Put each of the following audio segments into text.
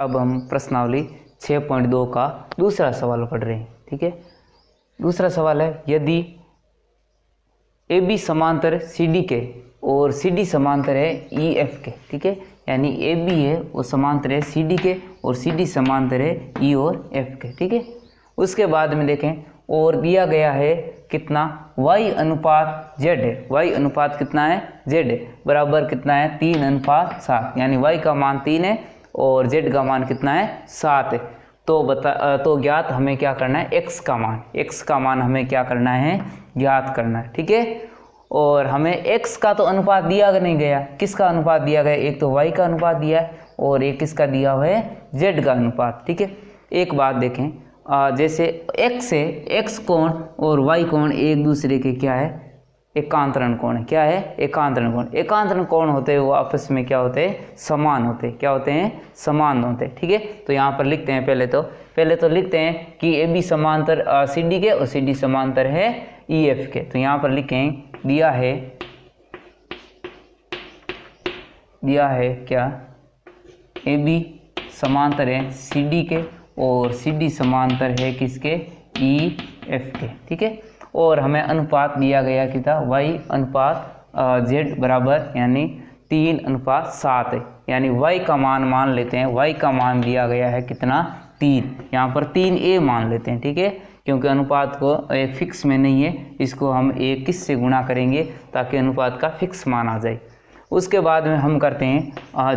अब हम प्रश्नावली 6.2 का दूसरा सवाल पढ़ रहे हैं। ठीक है, दूसरा सवाल है, यदि ए बी समांतर सी डी के और सी डी समांतर है ई एफ के। ठीक है, यानी ए बी है वो समांतर है सी डी के और सी डी समांतर है ई और एफ के। ठीक है, उसके बाद में देखें और दिया गया है कितना y अनुपात z है। y अनुपात कितना है z है, बराबर कितना है 3:7, यानी y का मान 3 है और z का मान कितना है 7 है। तो ज्ञात हमें क्या करना है, x का मान हमें क्या करना है, ज्ञात करना है। ठीक है, और हमें x का तो अनुपात दिया नहीं गया, किसका अनुपात दिया गया, एक तो y का अनुपात दिया है और एक किसका दिया हुआ है, z का अनुपात। ठीक है, एक बात देखें, जैसे x है, x कोण और y कोण एक दूसरे के क्या है, एकांतरण कोण है। क्या है, एकांतरण कोण। एकांतरण कोण होते हैं वो आपस में क्या होते हैं, समान होते हैं। क्या होते हैं, समान होते हैं। ठीक है, तो यहाँ पर लिखते हैं, पहले तो लिखते हैं कि ए बी समांतर सी डी के और सी डी समांतर है ई एफ के। तो यहाँ पर लिखें, दिया है क्या, ए बी समांतर है सी डी के और सी डी समांतर है किसके, ई एफ के। ठीक है, और हमें अनुपात दिया गया कि था y अनुपात z बराबर यानी 3:7 है। यानी y का मान लेते हैं, y का मान दिया गया है कितना, 3, यहाँ पर 3a मान लेते हैं। ठीक है, क्योंकि अनुपात को एक फिक्स में नहीं है, इसको हम एक किस से गुणा करेंगे ताकि अनुपात का फिक्स मान आ जाए। उसके बाद में हम करते हैं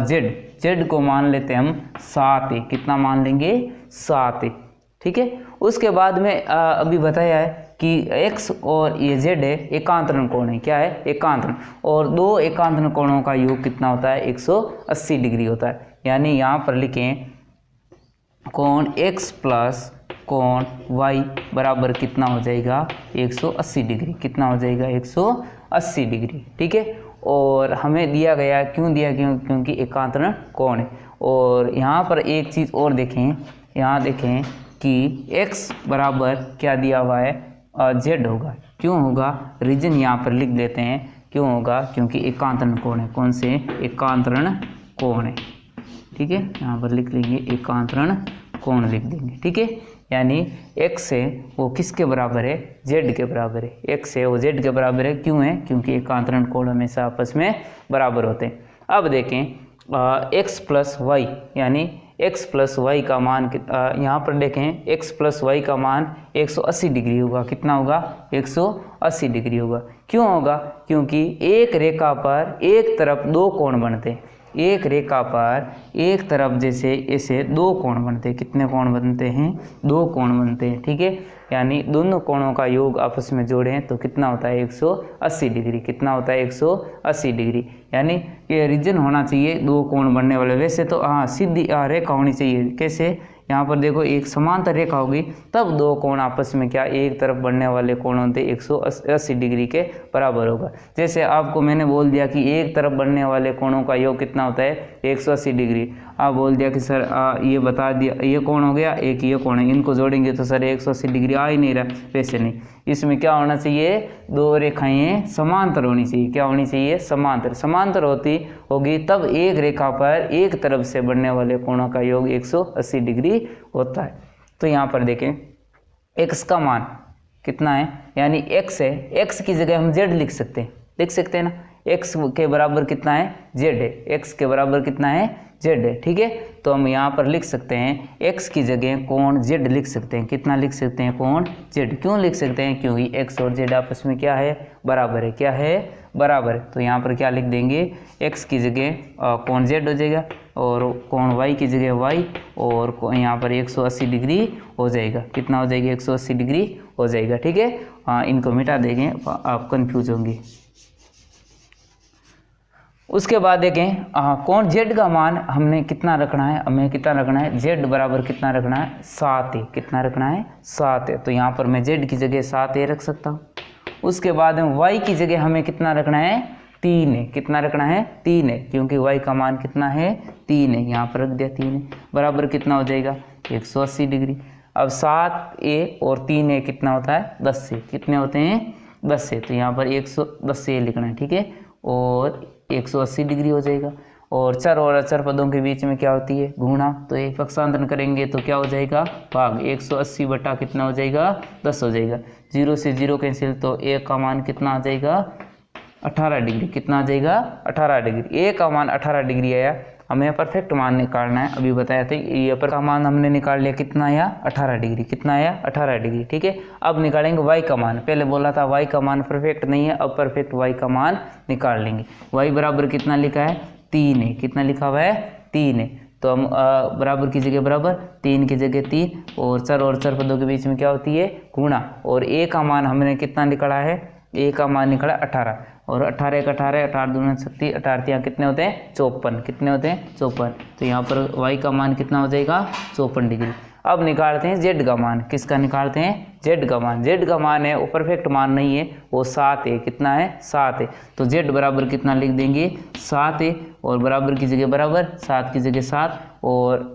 z को मान लेते हैं हम 7 है। कितना मान लेंगे, 7 है। ठीक है, उसके बाद में अभी बताया है कि x और ये z है एकांतरण कोण है। क्या है, एकांतरण, और दो एकांतरण कोणों का योग कितना होता है, 180 डिग्री होता है। यानी यहाँ पर लिखें कोण x प्लस कोण y बराबर कितना हो जाएगा, 180 डिग्री। कितना हो जाएगा, 180 डिग्री। ठीक है, और हमें दिया गया, क्योंकि एकांतरण कोण है। और यहाँ पर एक चीज़ और देखें, यहाँ देखें कि x बराबर क्या दिया हुआ है, z होगा। क्यों होगा, रीजन यहाँ पर लिख देते हैं, क्यों होगा, क्योंकि एकांतरण कोण है। कौन से, एकांतरण कोण है। ठीक है, यहाँ पर लिख लेंगे एकांतरण कोण लिख देंगे। ठीक है, यानी x है वो किसके बराबर है, z के बराबर है। x है वो z के बराबर है, क्यों है, क्योंकि एकांतरण कोण हमेशा आपस में बराबर होते हैं। अब देखें x प्लस वाई, यानी x प्लस वाई का मान यहाँ पर देखें, x प्लस वाई का मान 180 डिग्री होगा। कितना होगा, 180 डिग्री होगा। क्यों होगा, क्योंकि एक रेखा पर एक तरफ दो कोण बनते हैं। एक रेखा पर एक तरफ जैसे ऐसे दो कोण बनते हैं। कितने कोण बनते हैं, दो कोण बनते हैं। ठीक है, यानी दोनों कोणों का योग आपस में जोड़ें तो कितना होता है, 180 डिग्री। कितना होता है, 180 डिग्री। यानी ये रीजन होना चाहिए दो कोण बनने वाले। वैसे तो हाँ सीधी रेखा होनी चाहिए। कैसे, यहाँ पर देखो एक समांतर रेखा होगी तब दो कोण आपस में क्या, एक तरफ बढ़ने वाले कोण होते 180 डिग्री के बराबर होगा। जैसे आपको मैंने बोल दिया कि एक तरफ बढ़ने वाले कोणों का योग कितना होता है, 180 डिग्री। आप बोल दिया कि सर ये बता दिया, ये कोण हो गया, एक ये कोण है, इनको जोड़ेंगे तो सर 180 डिग्री आ ही नहीं रहा। वैसे नहीं, इसमें क्या होना चाहिए, दो रेखाएं समांतर होनी चाहिए। क्या होनी चाहिए, समांतर होगी तब एक रेखा पर एक तरफ से बढ़ने वाले कोणों का योग 180 डिग्री होता है। तो यहाँ पर देखें x का मान कितना है, यानी x है, x की जगह हम z लिख सकते हैं ना। x के बराबर कितना है, z है। x के बराबर कितना है, z है। ठीक है, तो हम यहाँ पर लिख सकते हैं x की जगह कोण z लिख सकते हैं। कितना लिख सकते हैं, कोण z। क्यों लिख सकते हैं, क्योंकि x और z आपस में क्या है, बराबर है। क्या है, बराबर है। तो यहाँ पर क्या लिख देंगे, x की जगह कोण z हो जाएगा और कोण y की जगह y, और यहाँ पर 180 डिग्री हो जाएगा। कितना हो जाएगा, 180 डिग्री हो जाएगा। ठीक है, इनको मिटा देंगे, आप कंफ्यूज होंगे। उसके बाद देखें कोण z का मान हमें कितना रखना है, z बराबर कितना रखना है, 7 है। कितना रखना है, 7 है। तो यहाँ पर मैं z की जगह 7 रख सकता हूँ। उसके बाद में y की जगह हमें कितना रखना है, 3 है। कितना रखना है, 3 है, क्योंकि y का मान कितना है, 3 है। यहाँ पर रख दिया 3 है, बराबर कितना हो जाएगा, 180 डिग्री। अब 7a और 3a कितना होता है, 10 है। कितने होते हैं, 10 है। तो यहाँ पर 110 लिखना है। ठीक है, और 180 डिग्री हो जाएगा। और चर और अचर पदों के बीच में क्या होती है, गुणा। तो एक पक्षांतरण करेंगे तो क्या हो जाएगा, भाग। 180 बटा कितना हो जाएगा, 10 हो जाएगा। 0 से 0 कैंसिल, तो ए का मान कितना आ जाएगा, 18 डिग्री। कितना आ जाएगा, 18 डिग्री। ए का मान 18 डिग्री आया। हमें परफेक्ट मान निकालना है, अभी बताया था। ये पर का मान हमने निकाल लिया, कितना आया, 18 डिग्री। कितना आया, 18 डिग्री। ठीक है, अब निकालेंगे वाई का मान। पहले बोला था वाई का मान परफेक्ट नहीं है, अब परफेक्ट वाई का मान निकाल लेंगे। वाई बराबर कितना लिखा है, 3 है। कितना लिखा हुआ है, 3 है। तो हम बराबर की जगह बराबर, 3 की जगह 3, और चर पदों के बीच में क्या होती है, गुणा। और ए का मान हमने कितना निकाला है, ए का मान निकला 18, और 18 का 18, 18 दूना 36, 18 कितने होते हैं, 54। कितने होते हैं, 54। तो यहाँ पर वाई का मान कितना हो जाएगा, 54 डिग्री। अब निकालते हैं जेड का मान। किसका निकालते हैं, जेड का मान। जेड का मान है वो परफेक्ट मान नहीं है, वो 7 है। कितना है, 7 है। तो जेड बराबर कितना लिख देंगे, 7 है, और बराबर की जगह बराबर, 7 की जगह 7, और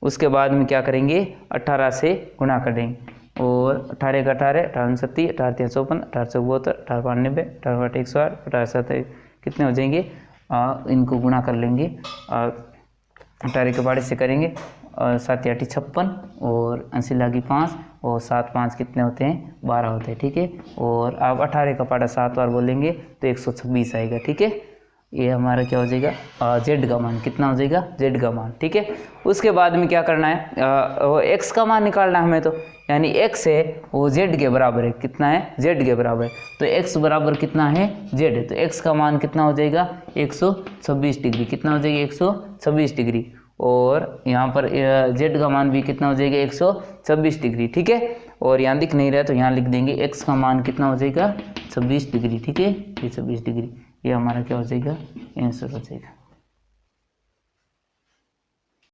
उसके बाद में क्या करेंगे, 18 से गुणा कर देंगे। और 18 का 18, 18 37, 18 3 54, 18 74, 18 95, 18 8 108, 18 7 कितने हो जाएंगे, इनको गुणा कर लेंगे। 18 के बाड़े से करेंगे, 7 8 56, और 80 लागी 5, और 7 5 कितने होते हैं, 12 होते हैं। ठीक है, और आप 18 का पाड़ा 7 बार बोलेंगे तो 126 आएगा। ठीक है, ये हमारा क्या हो जाएगा, जेड का मान। कितना हो जाएगा, जेड का मान। ठीक है, उसके बाद में क्या करना है, एक्स का मान निकालना है हमें। तो यानी एक्स है वो जेड के बराबर है। कितना है, जेड के बराबर है। तो एक्स बराबर कितना है, जेड है। तो एक्स का मान कितना हो जाएगा, 126 डिग्री। कितना हो जाएगा, 126 डिग्री। और यहाँ पर जेड का मान भी कितना हो जाएगा, 126 डिग्री। ठीक है, और यहाँ दिख नहीं रहा तो यहाँ लिख देंगे एक्स का मान कितना हो जाएगा, 26 डिग्री। ठीक है, ये 26 डिग्री, ये हमारा क्या हो जाएगा, आंसर हो जाएगा।